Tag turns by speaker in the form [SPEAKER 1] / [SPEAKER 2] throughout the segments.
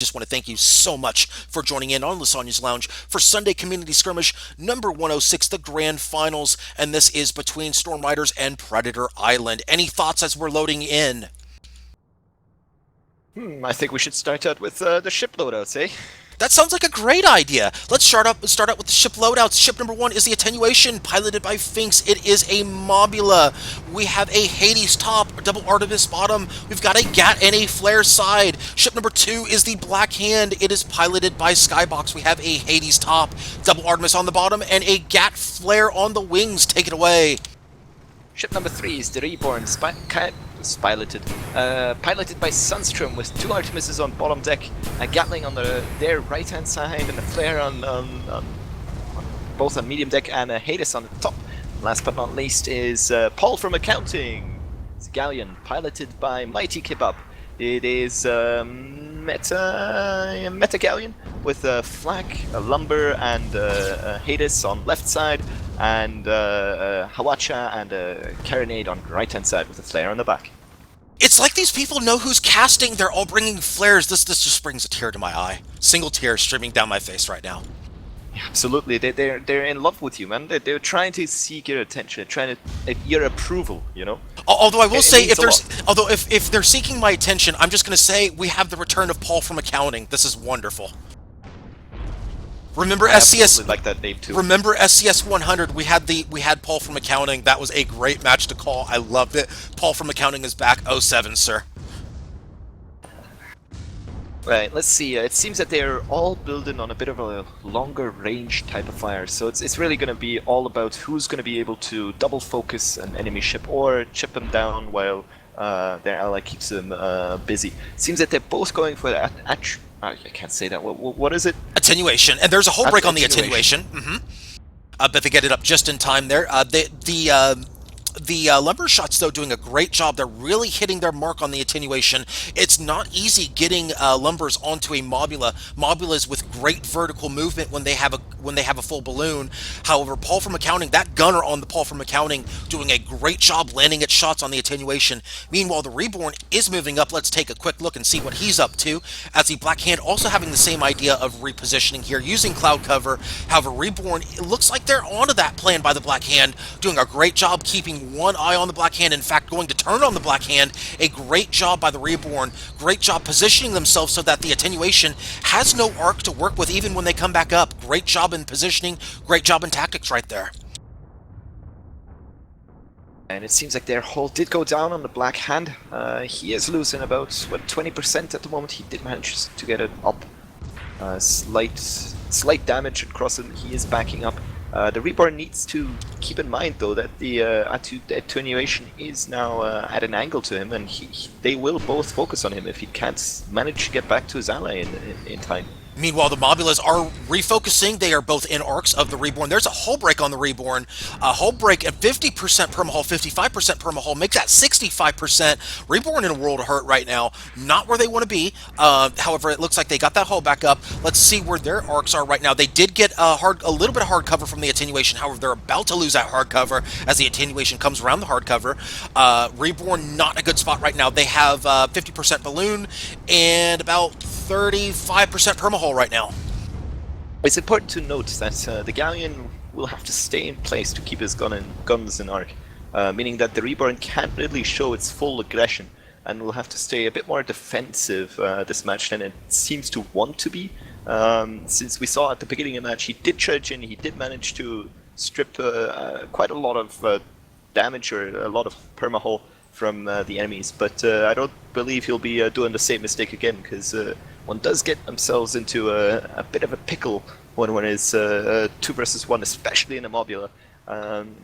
[SPEAKER 1] Just want to thank you so much for joining in on Lasagna's Lounge for Sunday Community Skirmish number 106, the Grand Finals, and this is between Storm Riders and Predator Island. Any thoughts as we're loading in?
[SPEAKER 2] I think we should start out with the ship loadouts, eh?
[SPEAKER 1] That sounds like a great idea. Let's start out with the ship loadouts. Ship number 1 is the Attenuation, piloted by Finks. It is a Mobula. We have a Hades top, double Artemis bottom. We've got a Gat and a Flare side. Ship number 2 is the Black Hand. It is piloted by Skybox. We have a Hades top, double Artemis on the bottom, and a Gat Flare on the wings. Take it away.
[SPEAKER 2] Ship number 3 is the Reborn, piloted by Sunstrom with 2 Artemises on bottom deck, a Gatling on their right-hand side, and a Flare on both on medium deck, and a Hades on the top. Last but not least is Paul from Accounting. It's a Galleon, piloted by Mighty Kebab. It is meta Galleon with a Flak, a Lumber, and a Hades on left side, and Hawacha and a Carronade on right-hand side with a Flare on the back.
[SPEAKER 1] It's like these people know who's casting. They're all bringing flares. This just brings a tear to my eye. Single tear streaming down my face right now.
[SPEAKER 2] Absolutely, they're in love with you, man. They're trying to seek your attention, trying to your approval, you know.
[SPEAKER 1] Although I will say, if they're seeking my attention, I'm just going to say we have the return of Paul from Accounting. This is wonderful. Remember SCS?
[SPEAKER 2] Like that name too.
[SPEAKER 1] Remember SCS 100? We had Paul from Accounting. That was a great match to call. I loved it. Paul from Accounting is back. 07, sir.
[SPEAKER 2] Right, let's see. It seems that they're all building on a bit of a longer range type of fire, so it's really going to be all about who's going to be able to double focus an enemy ship or chip them down while their ally keeps them busy. It seems that they're both going for that. I can't say that. What is it?
[SPEAKER 1] Attenuation, and there's a whole break on the attenuation. But they get it up just in time there. The lumber shots, though, doing a great job. They're really hitting their mark on the attenuation. It's not easy getting lumbers onto a Mobula. Mobulas with great vertical movement when they have a full balloon. However, Paul from Accounting, that gunner on the Paul from Accounting, doing a great job landing its shots on the attenuation. Meanwhile, the Reborn is moving up. Let's take a quick look and see what he's up to. As the Black Hand also having the same idea of repositioning here, using cloud cover. However, Reborn, it looks like they're onto that plan by the Black Hand, doing a great job keeping one eye on the Black Hand, in fact going to turn on the Black Hand. A great job by the Reborn, great job positioning themselves so that the attenuation has no arc to work with even when they come back up. Great job in positioning, great job in tactics right there.
[SPEAKER 2] And it seems like their hull did go down on the Black Hand. He is losing about 20% at the moment. He did manage to get it up. Slight damage across him. He is backing up. The Reborn needs to keep in mind, though, that the attenuation is now at an angle to him, and they will both focus on him if he can't manage to get back to his ally in time.
[SPEAKER 1] Meanwhile, the Mobulas are refocusing. They are both in arcs of the Reborn. There's a hull break on the Reborn. A hull break at 50% permahull, 55% permahull, makes that 65%. Reborn in a world of hurt right now. Not where they want to be. However, it looks like they got that hull back up. Let's see where their arcs are right now. They did get a little bit of hard cover from the attenuation. However, they're about to lose that hard cover as the attenuation comes around the hard cover. Reborn not in a good spot right now. They have 50% balloon and about 35% permahull right now.
[SPEAKER 2] It's important to note that the Galleon will have to stay in place to keep his guns in arc, meaning that the Reborn can't really show its full aggression and will have to stay a bit more defensive this match than it seems to want to be. Since we saw at the beginning of the match, he did charge in, he did manage to strip quite a lot of damage or a lot of permahull from the enemies, but I don't believe he'll be doing the same mistake again, because one does get themselves into a bit of a pickle when one is 2 versus 1, especially in a Mobula,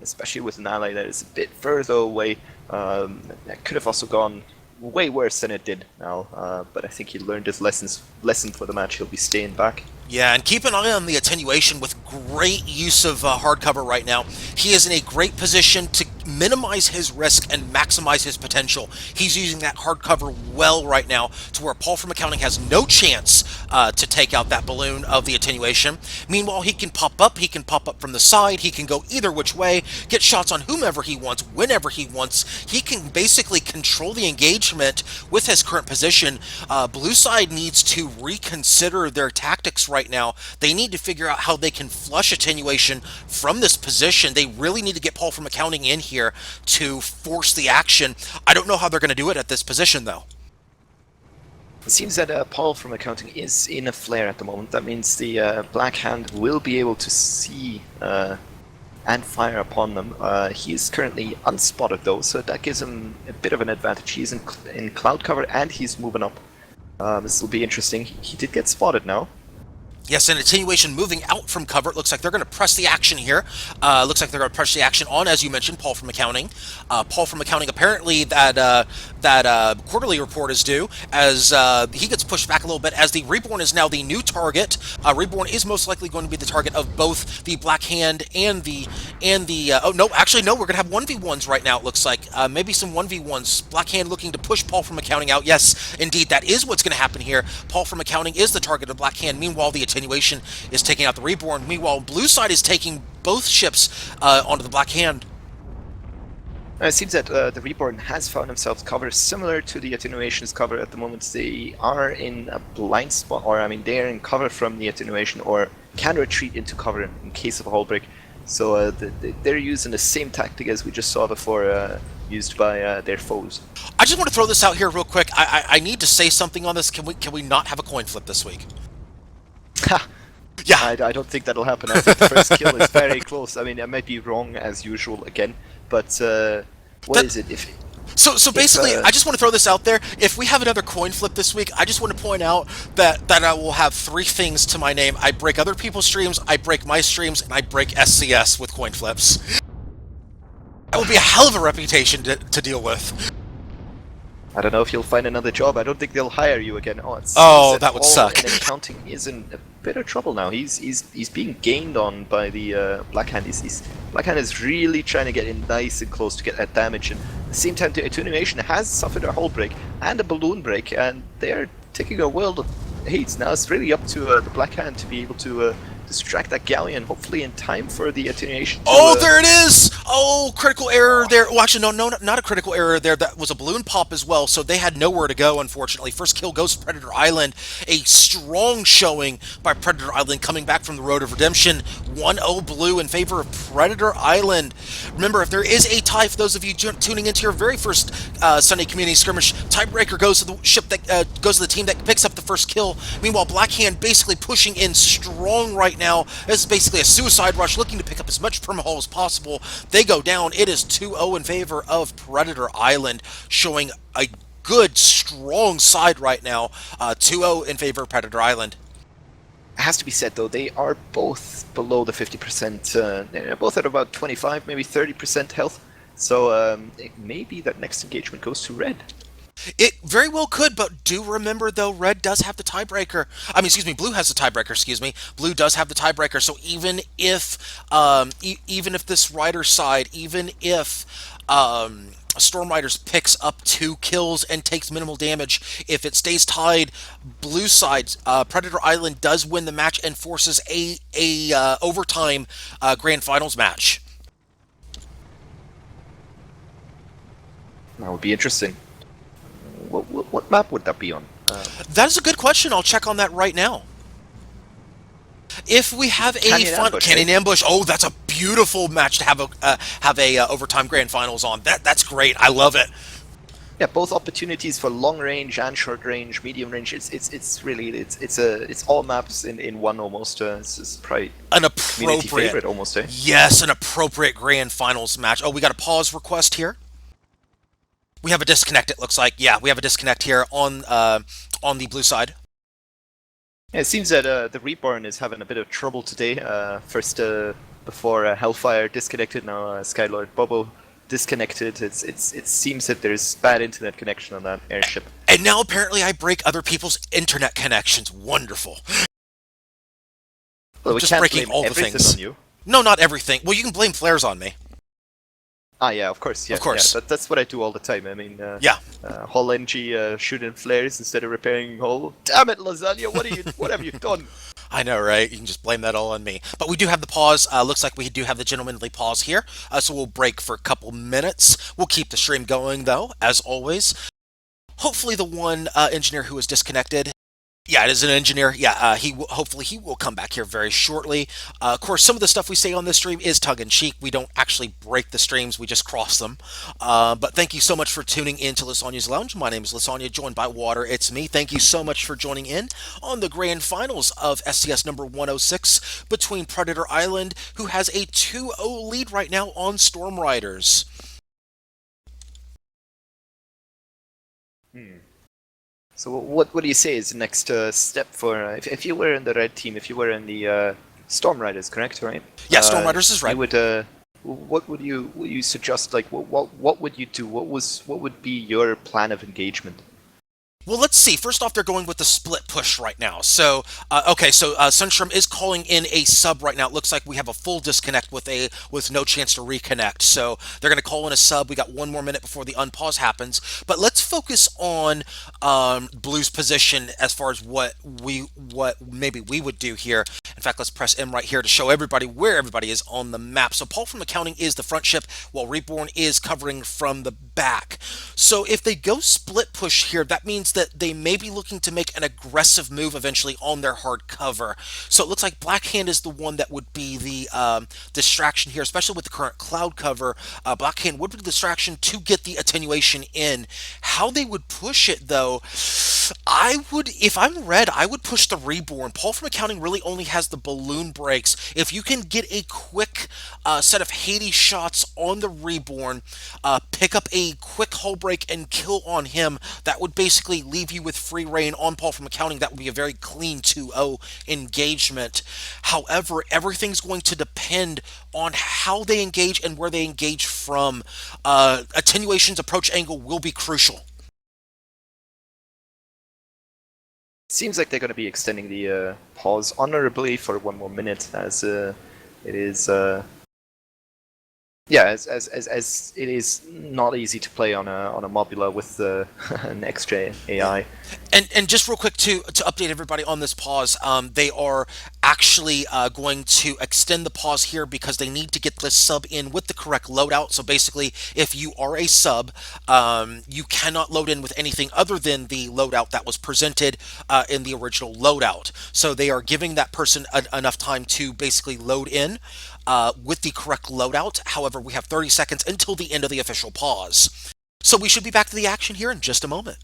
[SPEAKER 2] especially with an ally that is a bit further away. That could have also gone way worse than it did now, but I think he learned his lesson for the match. He'll be staying back.
[SPEAKER 1] Yeah, and keep an eye on the attenuation with great use of hard cover right now. He is in a great position to minimize his risk and maximize his potential. He's using that hard cover well right now to where Paul from Accounting has no chance to take out that balloon of the attenuation. Meanwhile, he can pop up from the side, he can go either which way, get shots on whomever he wants, whenever he wants. He can basically control the engagement with his current position. Blue side needs to reconsider their tactics right now. They need to figure out how they can flush attenuation from this position. They really need to get Paul from accounting in here to force the action. I don't know how they're going to do it at this position, though.
[SPEAKER 2] It seems that Paul from accounting is in a flare at the moment. That means the Black Hand will be able to see and fire upon them. He is currently unspotted though, so that gives him a bit of an advantage. He's in cloud cover and he's moving up. This will be interesting. He did get spotted now.
[SPEAKER 1] Yes, and attenuation moving out from cover. It looks like they're going to press the action here. Looks like they're going to press the action on, as you mentioned, Paul from accounting. Paul from accounting, apparently that quarterly report is due, as he gets pushed back a little bit, as the Reborn is now the new target. Reborn is most likely going to be the target of both the Black Hand and the oh no, actually no, we're going to have 1v1s right now, it looks like. Maybe some 1v1s. Black Hand looking to push Paul from accounting out. Yes, indeed, that is what's going to happen here. Paul from accounting is the target of Black Hand. Meanwhile, the attenuation is taking out the Reborn. Meanwhile, blue side is taking both ships onto the Black Hand.
[SPEAKER 2] It seems that the Reborn has found themselves cover similar to the attenuation's cover at the moment. They are in a blind spot, or I mean, they are in cover from the attenuation, or can retreat into cover in case of a hull break. So they're using the same tactic as we just saw before, used by their foes.
[SPEAKER 1] I just want to throw this out here real quick. I need to say something on this. Can we not have a coin flip this week?
[SPEAKER 2] Ha! Yeah, I don't think that'll happen. I think the first kill is very close. I mean, I might be wrong as usual again, but what is it?
[SPEAKER 1] So basically, I just want to throw this out there. If we have another coin flip this week, I just want to point out that I will have 3 things to my name. I break other people's streams, I break my streams, and I break SCS with coin flips. That would be a hell of a reputation to deal with.
[SPEAKER 2] I don't know if you'll find another job. I don't think they'll hire you again.
[SPEAKER 1] That would suck.
[SPEAKER 2] And accounting is in a bit of trouble now. He's being gained on by the Black Hand. Black Hand is really trying to get in nice and close to get that damage. And at the same time, the attenuation has suffered a hull break and a balloon break, and they're taking a world of hits. Now it's really up to the Black Hand to be able to distract that galleon, hopefully in time for the attenuation.
[SPEAKER 1] There it is! Oh, critical error there. Well, actually, no, not a critical error there. That was a balloon pop as well, so they had nowhere to go, unfortunately. First kill goes to Predator Island. A strong showing by Predator Island coming back from the Road of Redemption. 1-0 blue in favor of Predator Island. Remember, if there is a tie, for those of you tuning into your very first Sunday Community Skirmish, tiebreaker goes to the ship that goes to the team that picks up the first kill. Meanwhile, Black Hand basically pushing in strong right now. This is basically a suicide rush, looking to pick up as much perma-hull as possible. They go down. It is 2-0 in favor of Predator Island, showing a good, strong side right now. 2-0 in favor of Predator Island.
[SPEAKER 2] It has to be said, though, they are both below the 50%. They're both at about 25, maybe 30% health. So it may be that next engagement goes to red.
[SPEAKER 1] It very well could, but do remember, though, red does have the tiebreaker. I mean, excuse me, blue has the tiebreaker, excuse me. Blue does have the tiebreaker, so even if this Ryders side, even if Storm Riders picks up 2 kills and takes minimal damage, if it stays tied, blue side, Predator Island does win the match and forces a overtime grand finals match.
[SPEAKER 2] That would be interesting. What map would that be on?
[SPEAKER 1] That is a good question. I'll check on that right now. If we have Canyon Ambush, oh, that's a beautiful match to have a overtime grand finals on. That's great. I love it.
[SPEAKER 2] Yeah, both opportunities for long range and short range, medium range. It's all maps in one almost. It's probably
[SPEAKER 1] an
[SPEAKER 2] community favorite almost.
[SPEAKER 1] Yes, an appropriate grand finals match. Oh, we got a pause request here. We have a disconnect, it looks like. Yeah, we have a disconnect here on the blue side.
[SPEAKER 2] Yeah, it seems that the Reborn is having a bit of trouble today. First, before Hellfire disconnected, now Skylord Bobo disconnected. It seems that there's bad internet connection on that airship.
[SPEAKER 1] And now apparently I break other people's internet connections. Wonderful.
[SPEAKER 2] Well, we
[SPEAKER 1] just
[SPEAKER 2] can't
[SPEAKER 1] breaking
[SPEAKER 2] blame
[SPEAKER 1] all the
[SPEAKER 2] everything
[SPEAKER 1] things
[SPEAKER 2] on you.
[SPEAKER 1] No, not everything. Well, you can blame flares on me.
[SPEAKER 2] Ah, yeah, of course, yeah,
[SPEAKER 1] Of course.
[SPEAKER 2] yeah. That's what I do all the time. I mean,
[SPEAKER 1] Yeah.
[SPEAKER 2] Hull NG shooting flares instead of repairing hull. Damn it, lasagna! What have you done?
[SPEAKER 1] I know, right? You can just blame that all on me. But we do have the pause. Looks like we do have the gentlemanly pause here. So we'll break for a couple minutes. We'll keep the stream going, though, as always. Hopefully, the one engineer who was disconnected. Yeah, it is an engineer. Yeah, hopefully he will come back here very shortly. Of course, some of the stuff we say on this stream is tongue in cheek. We don't actually break the streams; we just cross them. But thank you so much for tuning in to Lasagna's Lounge. My name is Lasagna, joined by Water. It's me. Thank you so much for joining in on the grand finals of SCS number 106 between Predator Island, who has a 2-0 lead right now on Storm Riders.
[SPEAKER 2] So what do you say is the next step for if you were in the red team, if you were in the Storm Riders, correct, right?
[SPEAKER 1] Yeah, Storm Riders is right.
[SPEAKER 2] You would what would you suggest? Like what would you do? What would be your plan of engagement?
[SPEAKER 1] Well, let's see. First off, they're going with the split push right now. So, okay, so Sunstrom is calling in a sub right now. It looks like we have a full disconnect with no chance to reconnect. So they're going to call in a sub. We got one more minute before the unpause happens. But let's focus on Blue's position as far as what maybe we would do here. In fact, let's press M right here to show everybody where everybody is on the map. So Paul from Accounting is the front ship, while Reborn is covering from the back. So if they go split push here, that means that they may be looking to make an aggressive move eventually on their hard cover. So it looks like Blackhand is the one that would be the distraction here, especially with the current cloud cover. Blackhand would be the distraction to get the attenuation in. How they would push it, though, if I'm red, I would push the Reborn. Paul from Accounting really only has the balloon breaks. If you can get a quick set of Hades shots on the Reborn, pick up a quick hull break and kill on him, that would basically leave you with free reign on Paul from Accounting. That would be a very clean 2-0 engagement. However, everything's going to depend on how they engage and where they engage from. Attenuation's approach angle will be crucial.
[SPEAKER 2] Seems like they're going to be extending the pause honorably for one more minute, as it is. Yeah, as it is not easy to play on a Mobula with an extra AI.
[SPEAKER 1] And just real quick to update everybody on this pause, they are actually going to extend the pause here because they need to get this sub in with the correct loadout. So basically, if you are a sub, you cannot load in with anything other than the loadout that was presented in the original loadout. So they are giving that person enough time to basically load in with the correct loadout. However, we have 30 seconds until the end of the official pause. So we should be back to the action here in just a moment.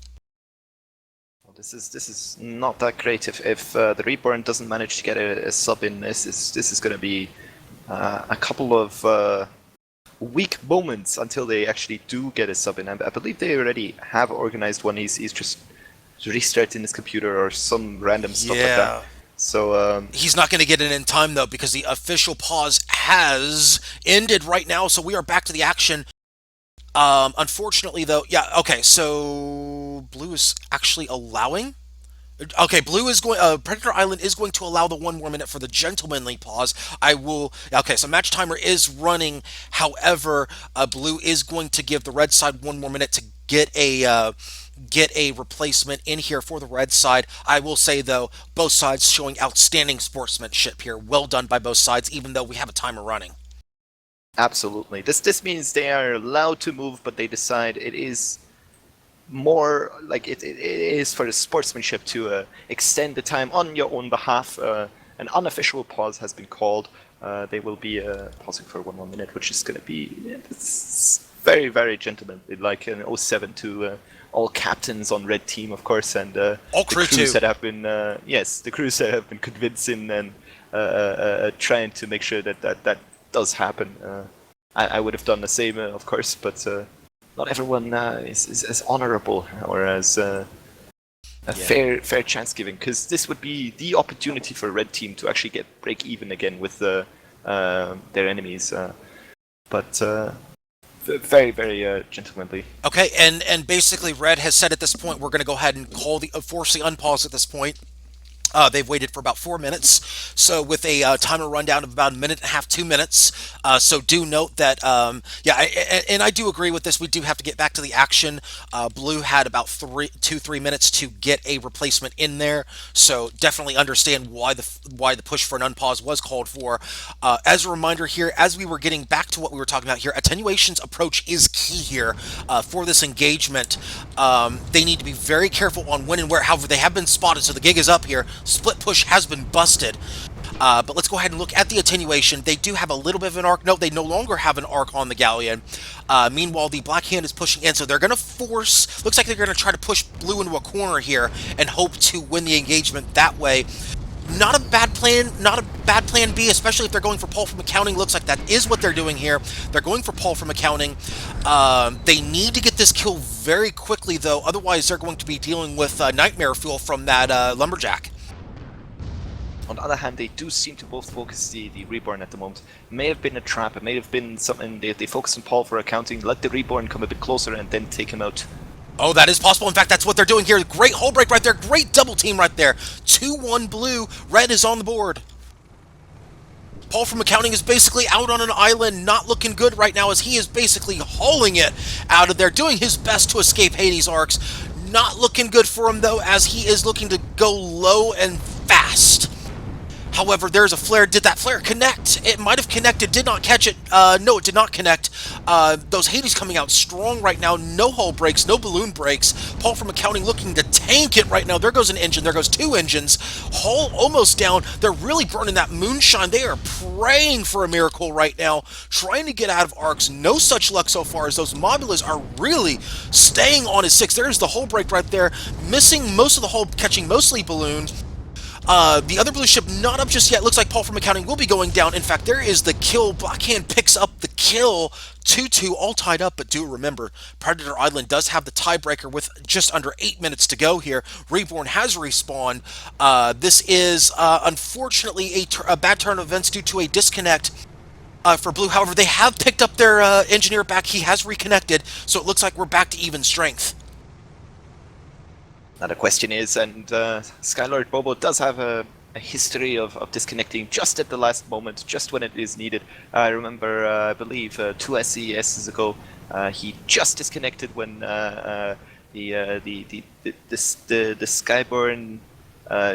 [SPEAKER 2] Well, this is not that great. If the Reborn doesn't manage to get a sub in, this is going to be a couple of weak moments until they actually do get a sub in. I believe they already have organized one. He's just restarting his computer or some random stuff like that. So
[SPEAKER 1] he's not going to get it in time, though, because the official pause has ended right now. So we are back to the action. Unfortunately, though, yeah, okay, so Blue is actually allowing. Okay, Blue is going. Predator Island is going to allow the 1 more minute for the gentlemanly pause. I will. Okay, so match timer is running. However, Blue is going to give the red side 1 more minute to get a replacement in here for the red side. I will say, though, both sides showing outstanding sportsmanship here. Well done by both sides, even though we have a timer running.
[SPEAKER 2] Absolutely. This means they are allowed to move, but they decide it is more like it is for the sportsmanship to extend the time on your own behalf. An unofficial pause has been called. They will be pausing for 1 more minute, which is going to be very, very gentlemanly, like an 07 to all captains on red team, of course, and
[SPEAKER 1] all crew
[SPEAKER 2] the crews
[SPEAKER 1] too.
[SPEAKER 2] that have been the crews that have been convincing and trying to make sure that does happen. I would have done the same, of course, but not everyone is as honorable or as fair chance giving, because this would be the opportunity for red team to actually break even again with their enemies. But very, very gentlemanly.
[SPEAKER 1] Okay, and basically Red has said at this point we're going to go ahead and force the unpause at this point. They've waited for about 4 minutes, so with a timer rundown of about a minute and a half, 2 minutes. So do note that, yeah, and I do agree with this. We do have to get back to the action. Blue had about 3 minutes to get a replacement in there, so definitely understand why the push for an unpause was called for. As a reminder here, as we were getting back to what we were talking about here, attenuation's approach is key here for this engagement. They need to be very careful on when and where. However, they have been spotted, so the gig is up here. Split push has been busted. But let's go ahead and look at the attenuation. They do have a little bit of an arc. No, they no longer have an arc on the Galleon. Meanwhile, the Black Hand is pushing in, so they're going to force... Looks like they're going to try to push Blue into a corner here and hope to win the engagement that way. Not a bad plan, not a bad plan B, especially if they're going for Paul from accounting. Looks like that is what they're doing here. They're going for Paul from accounting. They need to get this kill very quickly, though. Otherwise, they're going to be dealing with nightmare fuel from that lumberjack.
[SPEAKER 2] On the other hand, they do seem to both focus the Reborn at the moment. It may have been a trap, it may have been something they focused on Paul for accounting, let the Reborn come a bit closer and then take him out.
[SPEAKER 1] Oh, that is possible. In fact, that's what they're doing here. Great hole break right there. Great double team right there. 2-1 blue. Red is on the board. Paul from accounting is basically out on an island, not looking good right now, as he is basically hauling it out of there, doing his best to escape Hades arcs. Not looking good for him, though, as he is looking to go low and fast. However, there's a flare. Did that flare connect? It might have connected. Did not catch it. No, it did not connect. Those Hades coming out strong right now. No hull breaks, no balloon breaks. Paul from accounting looking to tank it right now. There goes an engine. There goes 2 engines. Hull almost down. They're really burning that moonshine. They are praying for a miracle right now. Trying to get out of arcs. No such luck so far, as those Mobulas are really staying on his 6. There's the hull break right there. Missing most of the hull, catching mostly balloons. The other blue ship not up just yet. Looks like Paul from accounting will be going down. In fact, there is the kill. Blackhand picks up the kill. 2-2 all tied up, but do remember, Predator Island does have the tiebreaker with just under 8 minutes to go here. Reborn has respawned. This is, unfortunately, a bad turn of events due to a disconnect for blue. However, they have picked up their engineer back. He has reconnected, so it looks like we're back to even strength.
[SPEAKER 2] Now the question is, and Skylord Bobo does have a history of disconnecting just at the last moment, just when it is needed. I remember, I believe, 2 SCSs ago, he just disconnected when the Skyborn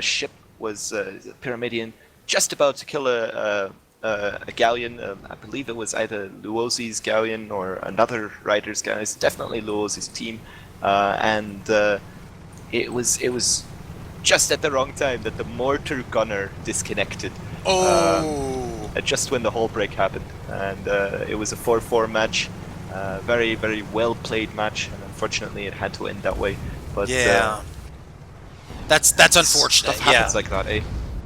[SPEAKER 2] ship was Pyramidian, just about to kill a galleon. I believe it was either Luosi's galleon or another Ryders galleon. It's definitely Luosi's team, It was just at the wrong time that the mortar gunner disconnected.
[SPEAKER 1] Oh!
[SPEAKER 2] Just when the hull break happened, and it was a 4-4 match. Very, very well played match, and unfortunately, it had to end that way. But
[SPEAKER 1] yeah, that's unfortunate.
[SPEAKER 2] Stuff happens like that, eh?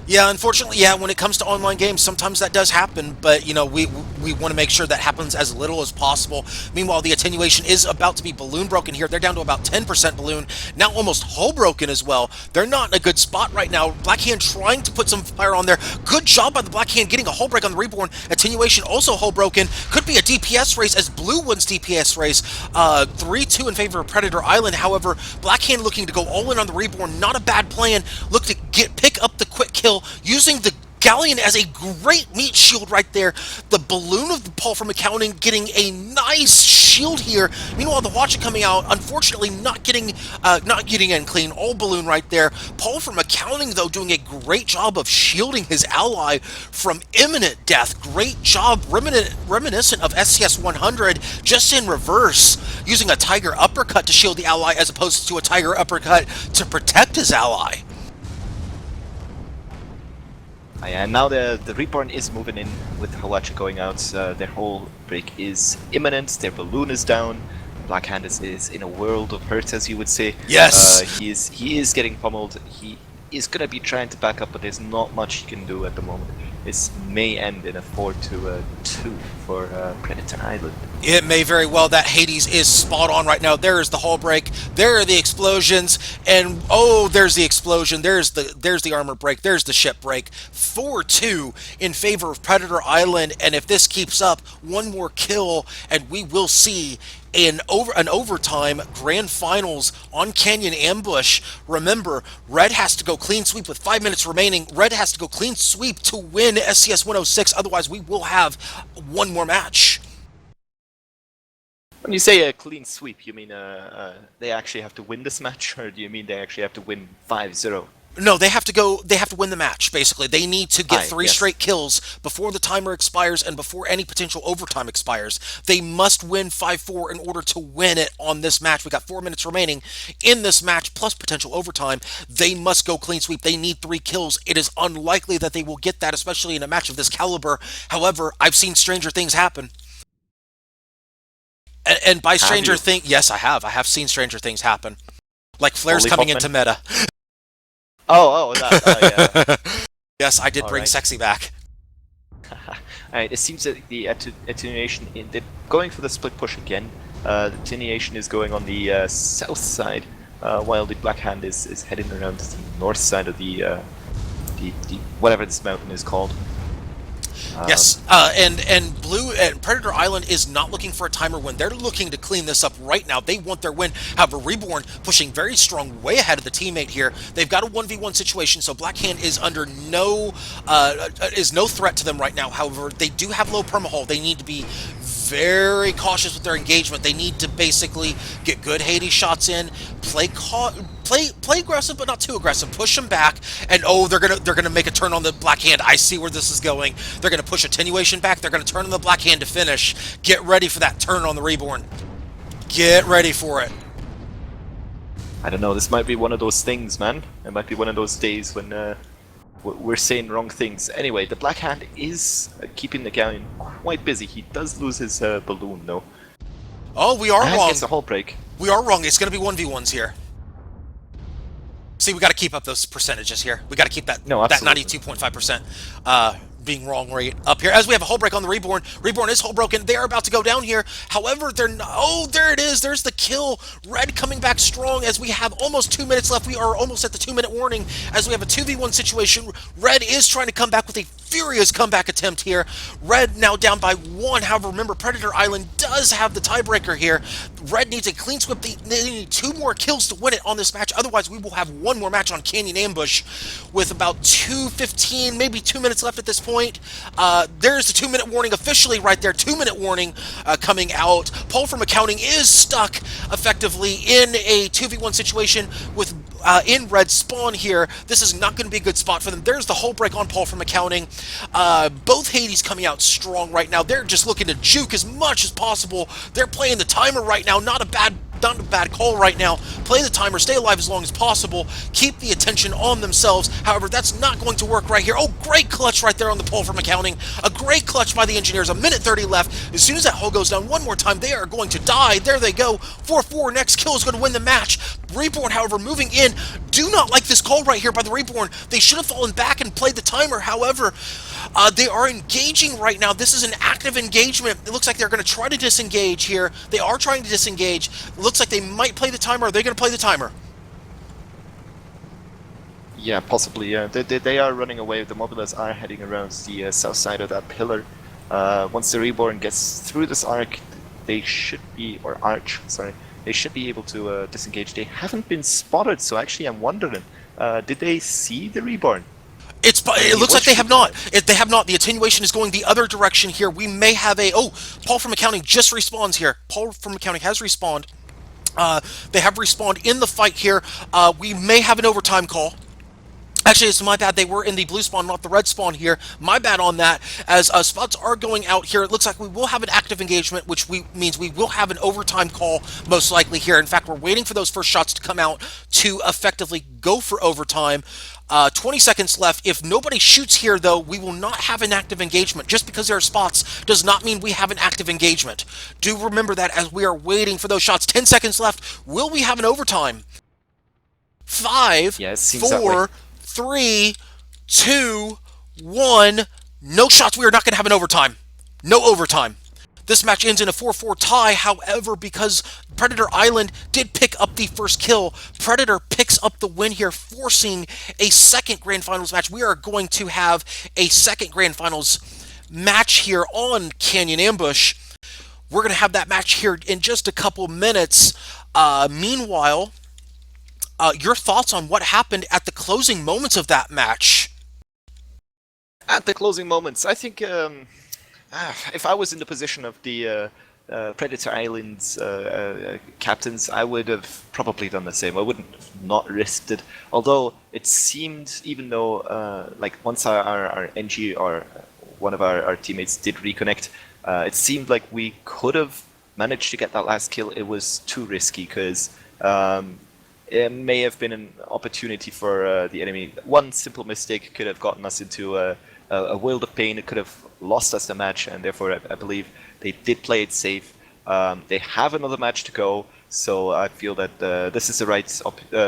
[SPEAKER 1] Yeah, unfortunately, yeah, when it comes to online games, sometimes that does happen, but, you know, we want to make sure that happens as little as possible. Meanwhile, the attenuation is about to be balloon broken here. They're down to about 10% balloon, now almost hull broken as well. They're not in a good spot right now. Blackhand trying to put some fire on there. Good job by the Blackhand getting a hull break on the Reborn. Attenuation also hull broken. Could be a DPS race as blue wins DPS race. 3-2 in favor of Predator Island. However, Blackhand looking to go all in on the Reborn. Not a bad plan. Look to pick up the quick kill, using the Galleon as a great meat shield right there. The balloon of the Paul from accounting getting a nice shield here. Meanwhile, the Watcher coming out, unfortunately not getting in clean. All balloon right there. Paul from accounting, though, doing a great job of shielding his ally from imminent death. Great job, reminiscent of SCS 100, just in reverse, using a Tiger uppercut to shield the ally as opposed to a Tiger uppercut to protect his ally.
[SPEAKER 2] And now the Reborn is moving in with Hawacha going out. Their whole break is imminent. Their balloon is down. Blackhand is in a world of hurt, as you would say.
[SPEAKER 1] Yes.
[SPEAKER 2] He is getting pummeled. He is gonna be trying to back up, but there's not much he can do at the moment. This may end in a 4-2 for Predator Island.
[SPEAKER 1] It may very well. That Hades is spot on right now. There is the hull break. There are the explosions, and oh, there's the explosion. There's the armor break. There's the ship break. 4-2 in favor of Predator Island, and if this keeps up, one more kill, and we will see an overtime grand finals on Canyon Ambush. Remember, Red has to go clean sweep with 5 minutes remaining. Red has to go clean sweep to win SCS 106. Otherwise, we will have one more match.
[SPEAKER 2] When you say a clean sweep, you mean they actually have to win this match, or do you mean they actually have to win 5-0?
[SPEAKER 1] No, they have to go. They have to win the match. Basically, they need to get three
[SPEAKER 2] Yes.
[SPEAKER 1] straight kills before the timer expires and before any potential overtime expires. They must win 5-4 in order to win it on this match. We got 4 minutes remaining in this match, plus potential overtime. They must go clean sweep. They need 3 kills. It is unlikely that they will get that, especially in a match of this caliber. However, I've seen stranger things happen. And by stranger thing, yes, I have. I have seen stranger things happen, like flares
[SPEAKER 2] Holy
[SPEAKER 1] coming
[SPEAKER 2] Popman.
[SPEAKER 1] into meta.
[SPEAKER 2] Yeah.
[SPEAKER 1] Yes, I did bring
[SPEAKER 2] Alright.
[SPEAKER 1] sexy back.
[SPEAKER 2] Alright, it seems that the attenuation, they're going for the split push again. The attenuation is going on the south side, while the Black Hand is heading around to the north side of the whatever this mountain is called.
[SPEAKER 1] Yes, and Blue and Predator Island is not looking for a timer win. They're looking to clean this up right now. They want their win. However, Reborn pushing very strong, way ahead of the teammate here. They've got a 1v1 situation, so Black Hand is under no threat to them right now. However, they do have low permahull. They need to be very cautious with their engagement. They need to basically get good Hades shots in, play aggressive but not too aggressive, push them back, and they're gonna make a turn on the Black Hand. I see where this is going. They're gonna push attenuation back. They're gonna turn on the Black Hand to finish. Get ready for that turn on the Reborn. Get ready for it.
[SPEAKER 2] I don't know, this might be one of those things, man. It might be one of those days when we're saying wrong things. Anyway, the Black Hand is keeping the Galleon quite busy. He does lose his balloon, though.
[SPEAKER 1] Oh, we are
[SPEAKER 2] And
[SPEAKER 1] wrong.
[SPEAKER 2] gets a hull break.
[SPEAKER 1] We are wrong. It's going to be 1v1s here. See, we got to keep up those percentages here. We got to keep that that 92.5% being wrong rate up here. As we have a hull break on the Reborn. Reborn is hull broken. They are about to go down here. However, they're not. Oh, there it is. There's the kill. Red coming back strong as we have almost 2 minutes left. We are almost at the 2-minute warning as we have a 2v1 situation. Red is trying to come back with a furious comeback attempt here. Red now down by 1. However, remember, Predator Island does have the tiebreaker here. Red needs a clean sweep. They need 2 more kills to win it on this match. Otherwise, we will have 1 more match on Canyon Ambush with about 2:15, maybe 2 minutes left at this point. There's the 2-minute warning officially right there. 2-minute warning coming out. Paul from Accounting is stuck effectively in a 2v1 situation with in Red spawn here. This is not going to be a good spot for them. There's the hull break on Paul from Accounting. Both Hades coming out strong right now. They're just looking to juke as much as possible. They're playing the timer right now. Not a bad call right now. Play the timer, stay alive as long as possible, keep the attention on themselves. However, that's not going to work right here. Oh, great clutch right there on the Paul from Accounting. A great clutch by the engineers. 1:30 left. As soon as that hull goes down one more time, they are going to die. There they go. 4-4. Next kill is going to win the match. Reborn, however, moving in. Do not like this call right here by the Reborn. They should have fallen back and played the timer. However, they are engaging right now. This is an active engagement. It looks like they're going to try to disengage here. They are trying to disengage. It looks like they might play the timer. Are they going to play the timer?
[SPEAKER 2] Yeah, possibly. Yeah, they are running away. The Mobilas are heading around the south side of that pillar. Once the Reborn gets through this arc, they should be, or arch, sorry, they should be able to disengage. They haven't been spotted, so actually I'm wondering, did they see the Reborn?
[SPEAKER 1] It looks like they have not. They have not. The attenuation is going the other direction here. We may have a... Oh, Paul from Accounting just respawns here. Paul from Accounting has respawned. They have respawned in the fight here. We may have an overtime call. Actually, it's my bad. They were in the blue spawn, not the red spawn here. My bad on that. As spots are going out here, it looks like we will have an active engagement, which means we will have an overtime call most likely here. In fact, we're waiting for those first shots to come out to effectively go for overtime. 20 seconds left. If nobody shoots here, though, we will not have an active engagement. Just because there are spots does not mean we have an active engagement. Do remember that as we are waiting for those shots. 10 seconds left. Will we have an overtime? 5, 4, 3, 2, 1. No shots. We are not going to have an overtime. No overtime. This match ends in a 4-4 tie. However, because Predator Island did pick up the first kill, Predator picks up the win here, forcing a second Grand Finals match. We are going to have a second Grand Finals match here on Canyon Ambush. We're going to have that match here in just a couple minutes. Meanwhile, your thoughts on what happened at the closing moments of that match?
[SPEAKER 2] At the closing moments, I think if I was in the position of the Predator Islands captains, I would have probably done the same. I wouldn't have not risked it. Although it seemed, even though like once our NG or one of our teammates did reconnect, it seemed like we could have managed to get that last kill. It was too risky because it may have been an opportunity for the enemy. One simple mistake could have gotten us into a world of pain. It could have lost us the match, and therefore I believe they did play it safe. They have another match to go, so I feel that this is the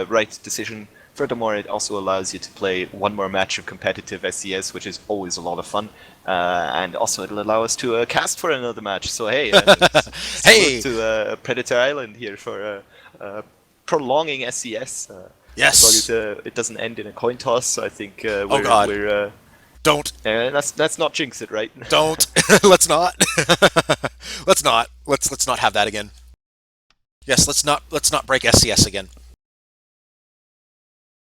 [SPEAKER 2] right decision. Furthermore, it also allows you to play one more match of competitive SCS, which is always a lot of fun. And also it'll allow us to cast for another match. So hey,
[SPEAKER 1] Hey!
[SPEAKER 2] to Predator Island here for prolonging SCS.
[SPEAKER 1] Yes.
[SPEAKER 2] As long as it doesn't end in a coin toss, I think
[SPEAKER 1] Oh God. Don't.
[SPEAKER 2] Let's not jinx it, right?
[SPEAKER 1] Don't. Let's not. Let's not. Let's not have that again. Yes, let's not break SCS again.